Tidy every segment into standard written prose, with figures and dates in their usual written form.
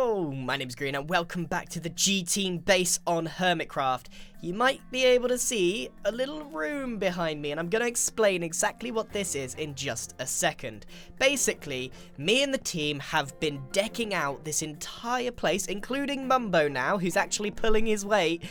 Hello, my name's Grian and welcome back to the G-Team base on Hermitcraft. You might be able to see a little room behind me and I'm going to explain exactly what this is in just a second. Basically, me and the team have been decking out this entire place, including Mumbo now, who's actually pulling his weight.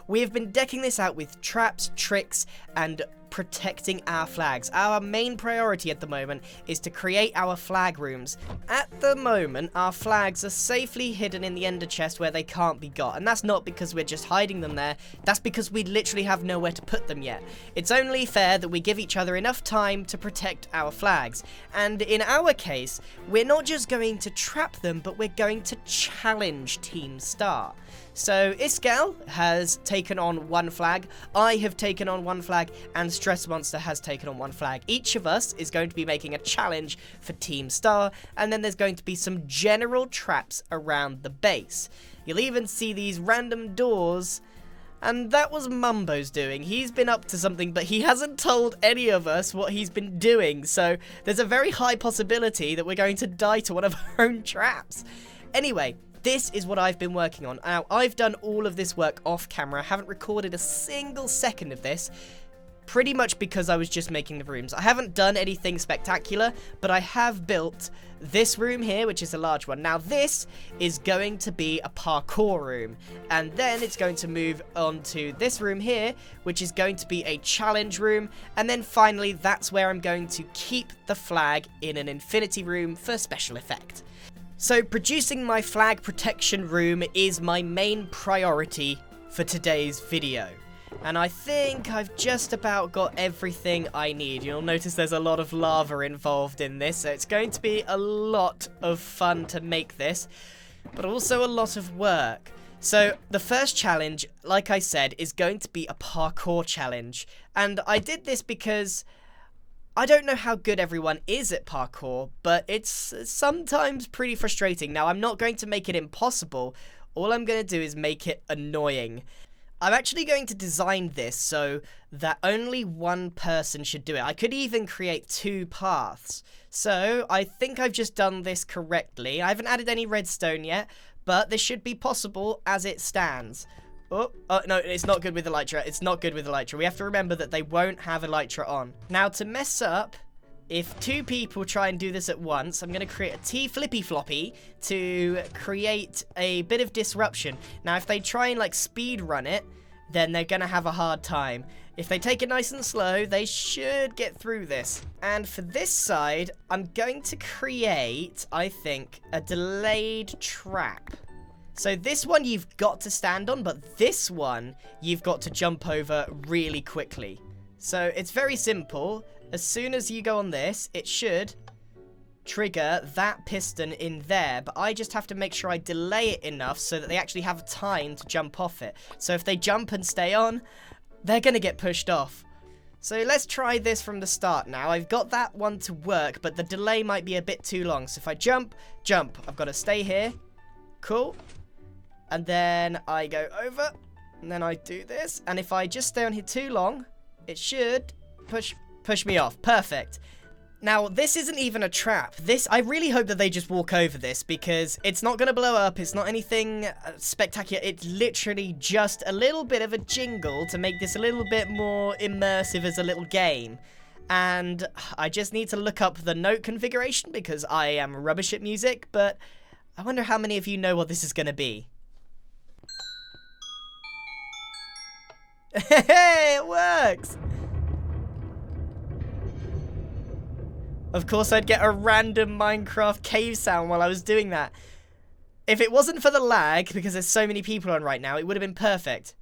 We have been decking this out with traps, tricks, and protecting our flags. Our main priority at the moment is to create our flag rooms. At the moment, our flags are safely hidden in the ender chest where they can't be got, and that's not because we're just hiding them there, that's because we literally have nowhere to put them yet. It's only fair that we give each other enough time to protect our flags, and in our case, we're not just going to trap them, but we're going to challenge Team Star. So Iskel has taken on one flag, I have taken on one flag, and Stress Monster has taken on one flag. Each of us is going to be making a challenge for Team Star, and then there's going to be some general traps around the base. You'll even see these random doors, and that was Mumbo's doing. He's been up to something, but he hasn't told any of us what he's been doing, so there's a very high possibility that we're going to die to one of our own traps. Anyway, this is what I've been working on. Now, I've done all of this work off camera. I haven't recorded a single second of this, pretty much because I was just making the rooms. I haven't done anything spectacular, but I have built this room here, which is a large one. Now, this is going to be a parkour room, and then it's going to move on to this room here, which is going to be a challenge room, and then finally, that's where I'm going to keep the flag in an infinity room for special effect. So producing my flag protection room is my main priority for today's video. And I think I've just about got everything I need. You'll notice there's a lot of lava involved in this, so it's going to be a lot of fun to make this, but also a lot of work. So the first challenge, like I said, is going to be a parkour challenge. And I did this because I don't know how good everyone is at parkour, but it's sometimes pretty frustrating. Now, I'm not going to make it impossible. All I'm going to do is make it annoying. I'm actually going to design this so that only one person should do it. I could even create two paths. So I think I've just done this correctly. I haven't added any redstone yet, but this should be possible as it stands. Oh, no, it's not good with Elytra. It's not good with Elytra. We have to remember that they won't have Elytra on. Now, to mess up, if two people try and do this at once, I'm going to create a T-flippy floppy to create a bit of disruption. Now, if they try and, like, speed run it, then they're going to have a hard time. If they take it nice and slow, they should get through this. And for this side, I'm going to create, I think, a delayed trap. So this one you've got to stand on, but this one you've got to jump over really quickly. So it's very simple. As soon as you go on this, it should trigger that piston in there, but I just have to make sure I delay it enough so that they actually have time to jump off it. So if they jump and stay on, they're going to get pushed off. So let's try this from the start now. I've got that one to work, but the delay might be a bit too long. So if I jump, I've got to stay here. Cool. And then I go over, and then I do this. And if I just stay on here too long, it should push me off. Perfect. Now, this isn't even a trap. I really hope that they just walk over this, because it's not going to blow up. It's not anything spectacular. It's literally just a little bit of a jingle to make this a little bit more immersive as a little game. And I just need to look up the note configuration, because I am rubbish at music, but I wonder how many of you know what this is going to be. Hey, it works! Of course, I'd get a random Minecraft cave sound while I was doing that. If it wasn't for the lag, because there's so many people on right now, it would have been perfect.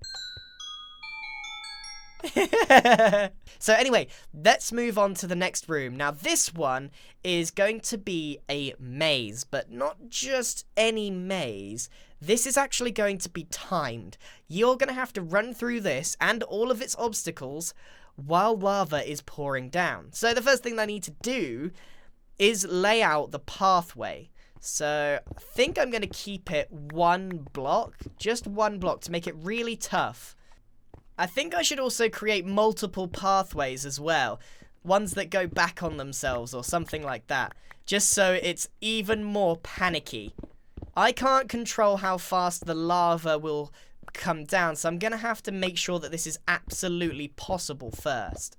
So anyway, let's move on to the next room. Now, this one is going to be a maze, but not just any maze. This is actually going to be timed. You're going to have to run through this and all of its obstacles while lava is pouring down. So the first thing I need to do is lay out the pathway. So I think I'm going to keep it one block, just one block, to make it really tough. I think I should also create multiple pathways as well. Ones that go back on themselves or something like that. Just so it's even more panicky. I can't control how fast the lava will come down, so I'm going to have to make sure that this is absolutely possible first.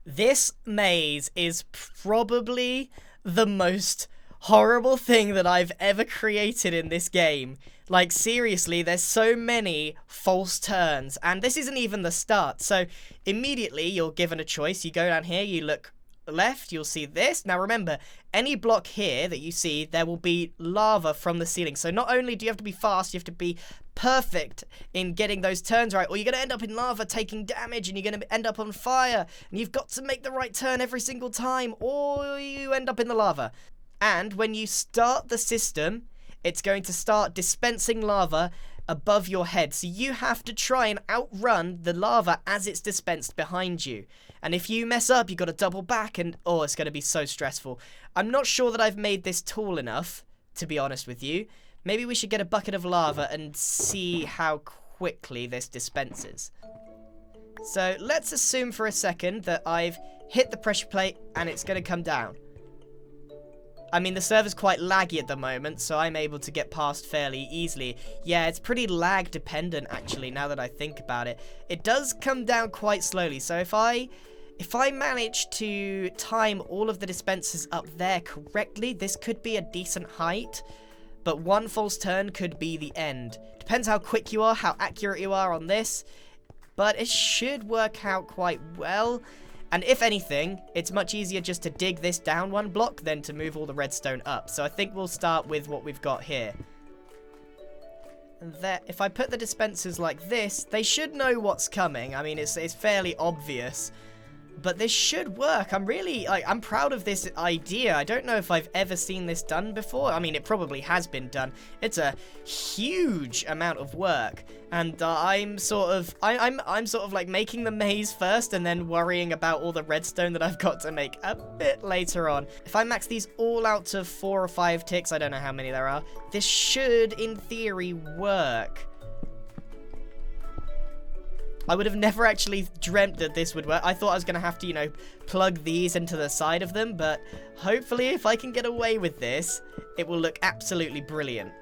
This maze is probably the most horrible thing that I've ever created in this game. Like, seriously, there's so many false turns, and this isn't even the start. So immediately you're given a choice. You go down here, you look left, you'll see this. Now remember, any block here that you see, there will be lava from the ceiling. So not only do you have to be fast, you have to be perfect in getting those turns right, or you're going to end up in lava taking damage, and you're going to end up on fire, and you've got to make the right turn every single time, or you end up in the lava. And when you start the system, it's going to start dispensing lava above your head. So you have to try and outrun the lava as it's dispensed behind you. And if you mess up, you've got to double back, and oh, it's going to be so stressful. I'm not sure that I've made this tall enough, to be honest with you. Maybe we should get a bucket of lava and see how quickly this dispenses. So let's assume for a second that I've hit the pressure plate and it's going to come down. I mean, the server's quite laggy at the moment, so I'm able to get past fairly easily. Yeah, it's pretty lag dependent, actually, now that I think about it. It does come down quite slowly, so if I manage to time all of the dispensers up there correctly, this could be a decent height, but one false turn could be the end. Depends how quick you are, how accurate you are on this, but it should work out quite well. And if anything, it's much easier just to dig this down one block than to move all the redstone up. So I think we'll start with what we've got here. And there, if I put the dispensers like this, they should know what's coming. I mean, it's fairly obvious. But this should work. I'm proud of this idea. I don't know if I've ever seen this done before. I mean, it probably has been done. It's a huge amount of work, and I'm sort of like making the maze first, and then worrying about all the redstone that I've got to make a bit later on. If I max these all out to 4 or 5 ticks, I don't know how many there are. This should, in theory, work. I would have never actually dreamt that this would work. I thought I was going to have to, you know, plug these into the side of them, but hopefully if I can get away with this, it will look absolutely brilliant.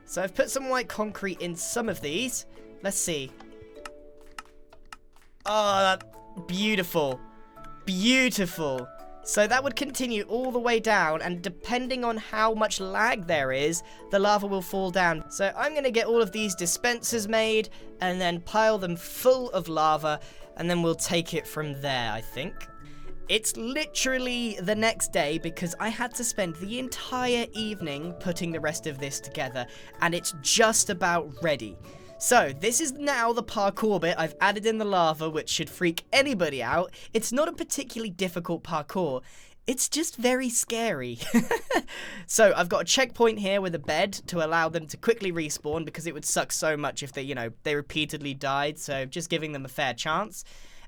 So I've put some white concrete in some of these. Let's see. Oh, beautiful. Beautiful. So that would continue all the way down, and depending on how much lag there is, the lava will fall down. So I'm going to get all of these dispensers made, and then pile them full of lava, and then we'll take it from there, I think. It's literally the next day, because I had to spend the entire evening putting the rest of this together, and it's just about ready. So, this is now the parkour bit. I've added in the lava, which should freak anybody out. It's not a particularly difficult parkour. It's just very scary. So, I've got a checkpoint here with a bed to allow them to quickly respawn, because it would suck so much if they repeatedly died. So, just giving them a fair chance.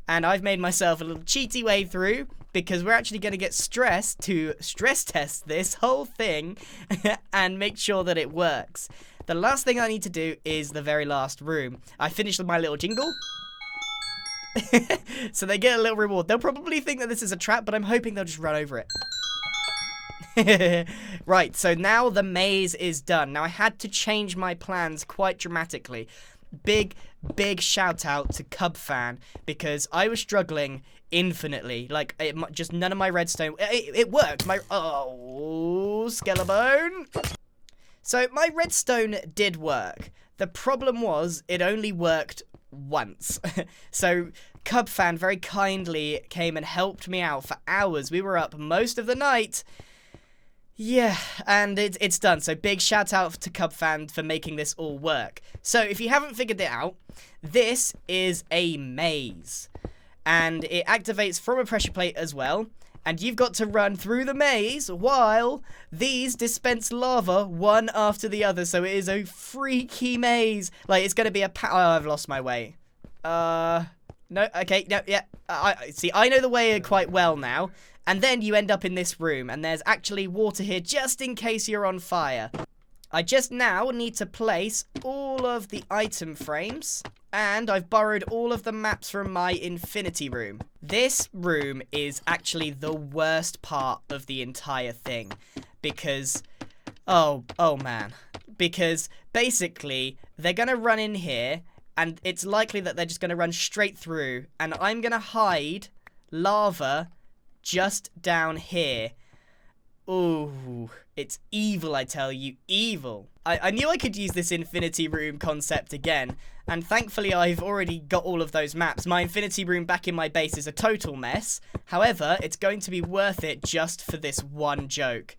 And I've made myself a little cheaty way through, because we're actually going to get Stress to stress test this whole thing and make sure that it works. The last thing I need to do is the very last room. I finished my little jingle. So they get a little reward. They'll probably think that this is a trap, but I'm hoping they'll just run over it. Right, so now the maze is done. Now I had to change my plans quite dramatically. Big shout out to Cubfan, because I was struggling infinitely. Like, just none of my redstone. It worked. Oh, Skelebone. So my redstone did work. The problem was it only worked once. So Cubfan very kindly came and helped me out for hours. We were up most of the night. Yeah, and it's done. So big shout out to Cubfan for making this all work. So if you haven't figured it out, this is a maze. And it activates from a pressure plate as well. And you've got to run through the maze while these dispense lava one after the other. So it is a freaky maze. Like, it's going to be oh, I've lost my way. No, okay, no, yeah. I know the way quite well now. And then you end up in this room, and there's actually water here just in case you're on fire. I just now need to place all of the item frames, and I've borrowed all of the maps from my infinity room. This room is actually the worst part of the entire thing, because, oh man. because basically they're going to run in here, and it's likely that they're just going to run straight through, and I'm going to hide lava just down here. Ooh, it's evil, I tell you, evil. I knew I could use this infinity room concept again, and thankfully I've already got all of those maps. My infinity room back in my base is a total mess. However, it's going to be worth it just for this one joke.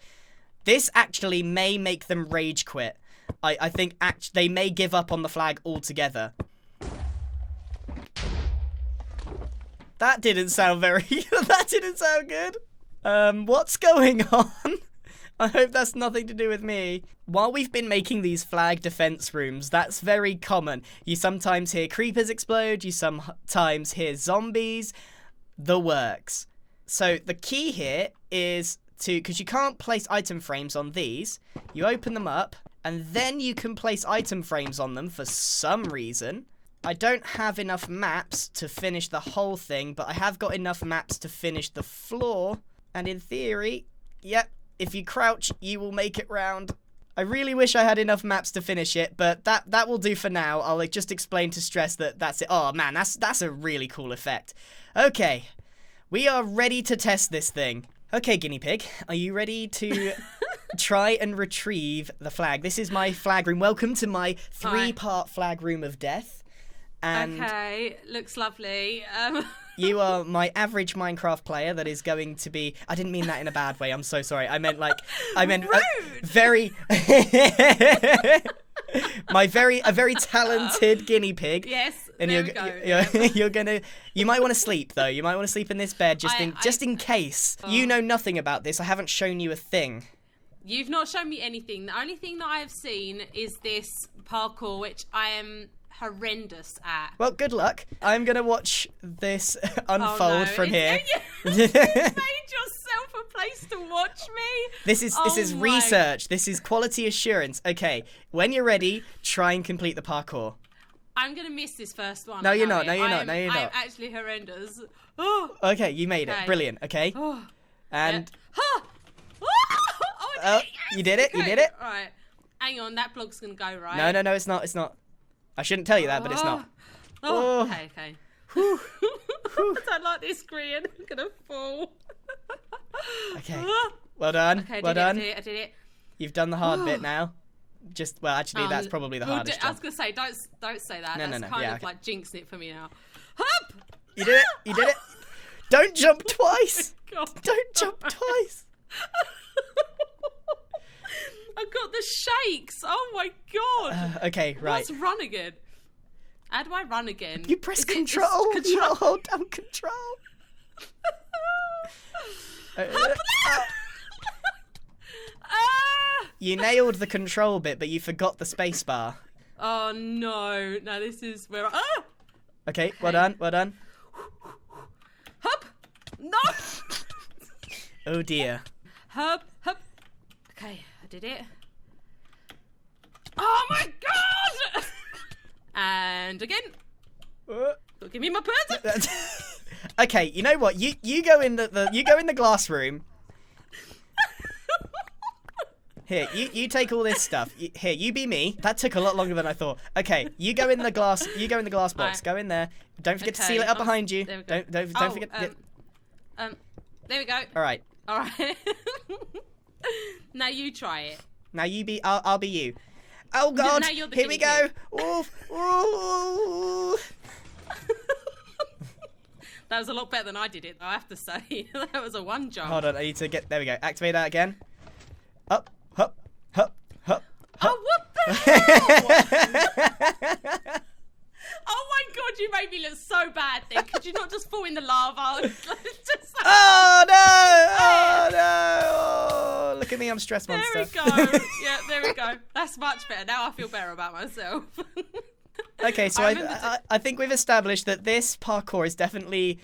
This actually may make them rage quit. I think they may give up on the flag altogether. That didn't sound very... that didn't sound good. What's going on? I hope that's nothing to do with me. While we've been making these flag defense rooms, that's very common. You sometimes hear creepers explode, you sometimes hear zombies, the works. So the key here is because you can't place item frames on these, you open them up, and then you can place item frames on them for some reason. I don't have enough maps to finish the whole thing, but I have got enough maps to finish the floor. And in theory, yep, if you crouch, you will make it round. I really wish I had enough maps to finish it, but that will do for now. I'll just explain to Stress that that's it. Oh man, that's a really cool effect. Okay, we are ready to test this thing. Okay, guinea pig, are you ready to try and retrieve the flag? This is my flag room. Welcome to my 3-part flag room of death. And okay, looks lovely. You are my average Minecraft player that is going to be... I didn't mean that in a bad way. I'm so sorry. I meant very... a very talented guinea pig. Yes, and there you're gonna... You might want to sleep, though. You might want to sleep in this bed just in case. Oh. You know nothing about this. I haven't shown you a thing. You've not shown me anything. The only thing that I have seen is this parkour, which I am... horrendous at. Well, good luck. I'm gonna watch this unfold from here. You made yourself a place to watch me. This is research. This is quality assurance. Okay, when you're ready, try and complete the parkour. I'm gonna miss this first one. No, you're not. No, you're I'm not. actually horrendous. Oh. Okay, you made it. Brilliant. Okay. Oh. And I did it. Yes. You did it. Okay. You did it. All right. Hang on, that blog's gonna go right. No, it's not. It's not. I shouldn't tell you that, but it's not. Okay. I don't like this, Grian. I'm gonna fall. Okay. Well done. Okay, well done. I did it. You've done the hard bit now. Actually, that's probably the hardest job. I was gonna say, don't say that. No, that's kind of like jinxing it for me now. Hup! You did it. You did it. Don't jump twice. God. Don't jump twice. I've got the shakes. Oh my god. Okay, right. Let's run again. How do I run again? You press control. You hold down control. You nailed the control bit, but you forgot the space bar. Oh no. No, this is where Okay, well done. Hup! No! Oh dear. Hup. Okay, I did it. Oh my god! And again. Give me my person. Okay, you know what? You go in the glass room. Here, you take all this stuff. Here, you be me. That took a lot longer than I thought. Okay, you go in the glass. You go in the glass box. Right. Go in there. Don't forget to seal it up behind you. There we go. Don't forget. There we go. All right. Now you try it. Now you be. I'll be you. Oh God! Now you're the Here we go. guinea Oof. Ooh. That was a lot better than I did it, though, I have to say. That was a one jump. Hold on, I need to get. There we go. Activate that again. Up. Oh, what the hell? Oh my god, you made me look so bad then. Could you not just fall in the lava? Oh no! Oh no! Oh, look at me, I'm stress monster. There we go. Yeah, there we go. That's much better. Now I feel better about myself. Okay, so I think we've established that this parkour is definitely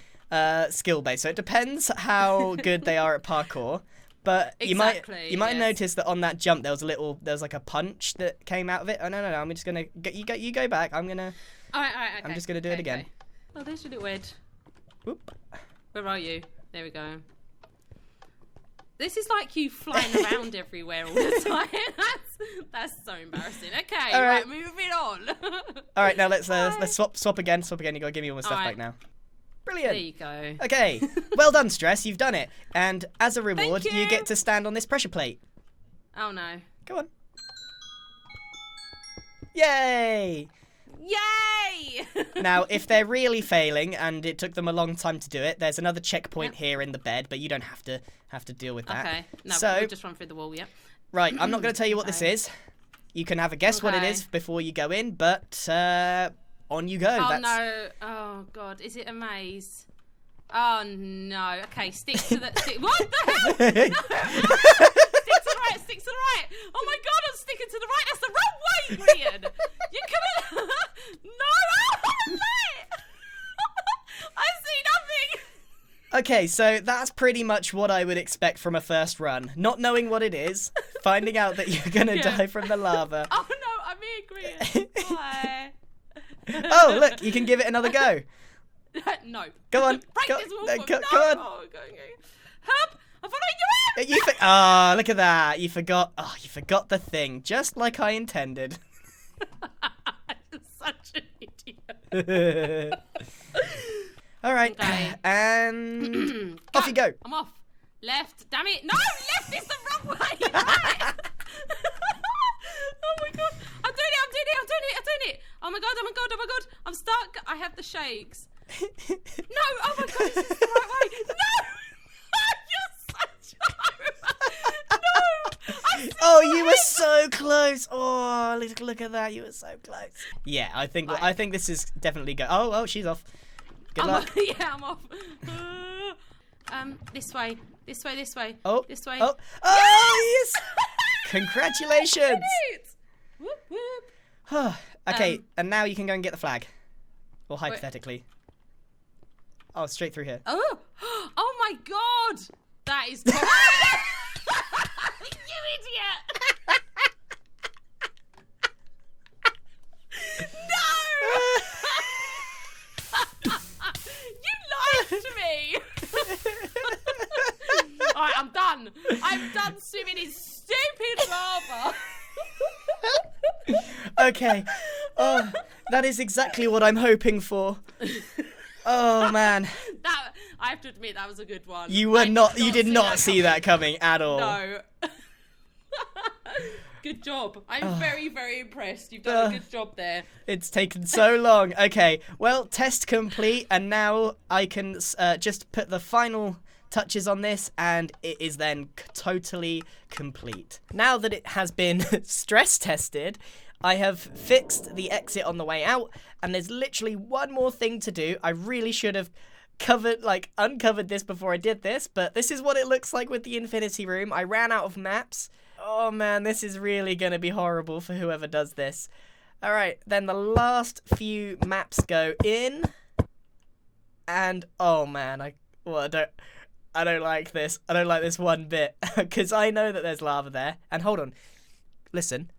skill based. So it depends how good they are at parkour. But exactly, you might notice that on that jump there was like a punch that came out of it. Oh no! I'm just gonna you go back. I'm gonna. All right. Okay. I'm just gonna do it again. Okay. Oh, there's your little head. Whoop. Where are you? There we go. This is like you flying around everywhere all the time. That's so embarrassing. Okay, All right. moving on. All right, now let's swap again. Swap again. You gotta give me all my stuff back now. Brilliant. There you go. Okay, well done, Stress. You've done it. And as a reward, Thank you. you get to stand on this pressure plate. Oh no. Go on. Yay! Yay! Now, if they're really failing and it took them a long time to do it, there's another checkpoint here in the bed, but you don't have to deal with that. Okay. No, so, we'll just run through the wall. Yep. Right, I'm not going to tell you what this is. You can have a guess what it is before you go in, but on you go. Oh no! Oh god! Is it a maze? Oh no! Okay, stick to the. What the hell? No. Stick to the right. Stick to the right. Oh my god! I'm sticking to the right. That's the wrong way, Grian. You couldn't. No! I see nothing. Okay, so that's pretty much what I would expect from a first run. Not knowing what it is, finding out that you're going to die from the lava. Oh no! I'm here, Grian. Bye. Oh, look, you can give it another go. No. Go on. Break Go, this wall go for me. on. Oh, go. Herb, I'm following you in. Oh, look at that. You forgot. Oh, you forgot the thing. Just like I intended. You're such an idiot. All right. Okay. And off you go. I'm off. Left. Damn it. No, left is the wrong way. Right. Oh my god. I'm doing it. Oh my god. I'm stuck. I have the shakes. No. Oh my god. This is the right way. No. You're such a No. Oh, you were so close. Oh, look at that. You were so close. Yeah, I think this is definitely go. Oh, she's off. Good luck. Yeah, I'm off. This way. Oh, this way. Oh, yes! Congratulations. Whoop whoop. Okay, and now you can go and get the flag. Well, hypothetically. Oh, straight through here. Oh my god! That is you idiot! No! You lied to me! Alright, I'm done. I'm done swimming in stupid lava. Okay. Oh, that is exactly what I'm hoping for. Oh man. I have to admit that was a good one. You did not see that coming at all. No. Good job. I'm very, very impressed. You've done a good job there. It's taken so long. Okay, well, test complete, and now I can just put the final touches on this, and it is then totally complete. Now that it has been stress tested, I have fixed the exit on the way out, and there's literally one more thing to do. I really should have uncovered this before I did this, but this is what it looks like with the Infinity Room. I ran out of maps. Oh man, this is really going to be horrible for whoever does this. Alright, then the last few maps go in, and oh man, I don't like this. I don't like this one bit, because I know that there's lava there. And hold on, listen.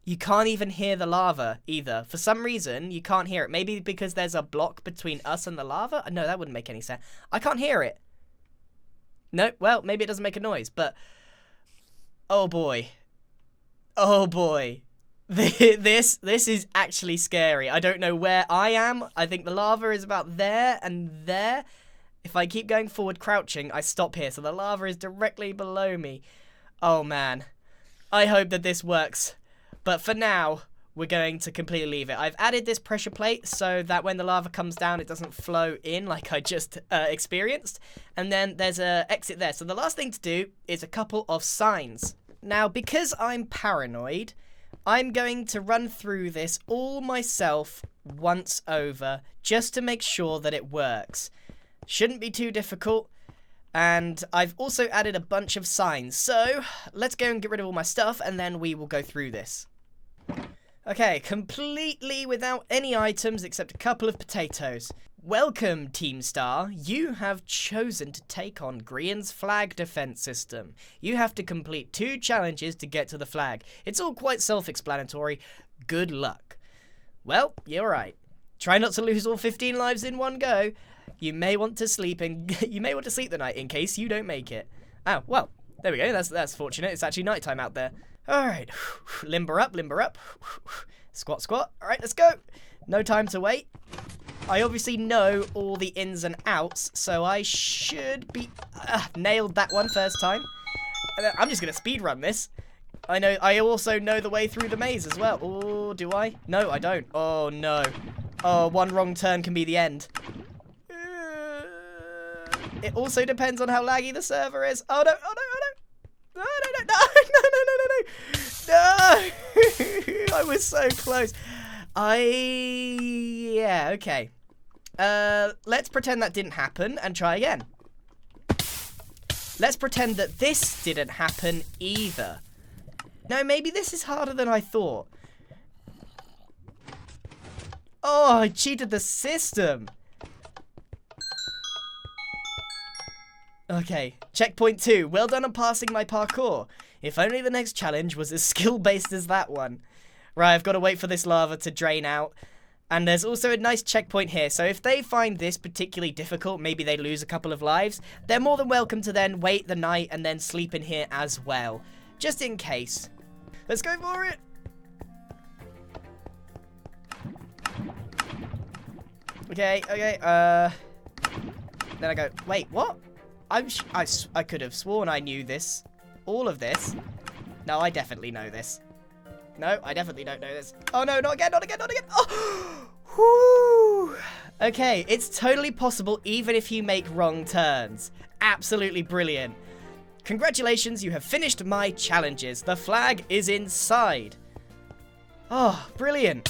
You can't even hear the lava either. For some reason, you can't hear it. Maybe because there's a block between us and the lava? No, that wouldn't make any sense. I can't hear it. No, well, maybe it doesn't make a noise, but... Oh boy. Oh boy. This is actually scary. I don't know where I am. I think the lava is about there and there. If I keep going forward crouching, I stop here. So the lava is directly below me. Oh man. I hope that this works. But for now, we're going to completely leave it. I've added this pressure plate so that when the lava comes down, it doesn't flow in like I just experienced. And then there's an exit there. So the last thing to do is a couple of signs. Now, because I'm paranoid, I'm going to run through this all myself once over just to make sure that it works. Shouldn't be too difficult. And I've also added a bunch of signs. So let's go and get rid of all my stuff and then we will go through this. Okay, completely without any items except a couple of potatoes. Welcome, Team Star. You have chosen to take on Grian's flag defense system. You have to complete 2 challenges to get to the flag. It's all quite self-explanatory. Good luck. Well, you're right. Try not to lose all 15 lives in one go. You may want to sleep the night in case you don't make it. Oh, well, there we go. That's fortunate. It's actually nighttime out there. All right. Limber up, limber up. Squat, squat. All right, let's go. No time to wait. I obviously know all the ins and outs, so I should be... nailed that one first time. I'm just going to speedrun this. I also know the way through the maze as well. Oh, do I? No, I don't. Oh, no. Oh, one wrong turn can be the end. It also depends on how laggy the server is. Oh, no, oh, no, oh, no. No, no, no, no, no, no, no, no. No! I was so close. Yeah, okay. Let's pretend that didn't happen and try again. Let's pretend that this didn't happen either. No, maybe this is harder than I thought. Oh, I cheated the system. Okay, checkpoint 2. Well done on passing my parkour. If only the next challenge was as skill-based as that one. Right, I've got to wait for this lava to drain out. And there's also a nice checkpoint here, so if they find this particularly difficult, maybe they lose a couple of lives, they're more than welcome to then wait the night and then sleep in here as well. Just in case. Let's go for it! Okay, then I go, wait, what? I could have sworn I knew this. All of this. No, I definitely know this. No, I definitely don't know this. Oh no, not again, not again, not again. Oh! Whoo! Okay, it's totally possible even if you make wrong turns. Absolutely brilliant. Congratulations, you have finished my challenges. The flag is inside. Oh, brilliant.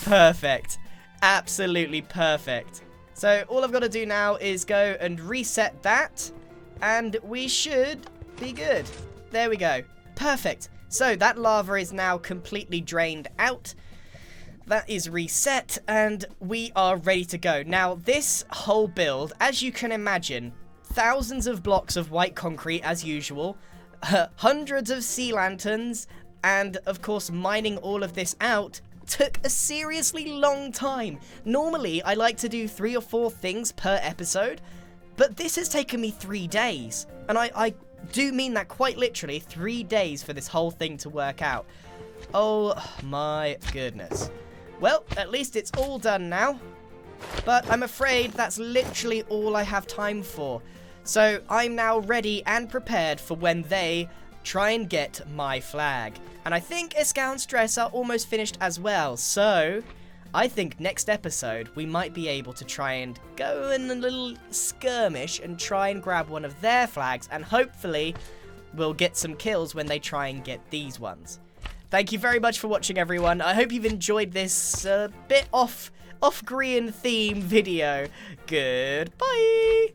Perfect. Absolutely perfect. So all I've got to do now is go and reset that, and we should be good. There we go. Perfect. So that lava is now completely drained out. That is reset, and we are ready to go. Now, this whole build, as you can imagine, thousands of blocks of white concrete as usual, hundreds of sea lanterns, and of course mining all of this out took a seriously long time. Normally, I like to do 3 or 4 things per episode, but this has taken me 3 days. And I do mean that quite literally, 3 days for this whole thing to work out. Oh my goodness. Well, at least it's all done now. But I'm afraid that's literally all I have time for. So I'm now ready and prepared for when they try and get my flag. And I think Escal and Stress are almost finished as well, so I think next episode we might be able to try and go in a little skirmish and try and grab one of their flags, and hopefully we'll get some kills when they try and get these ones. Thank you very much for watching, everyone. I hope you've enjoyed this bit off Grian theme video. Goodbye!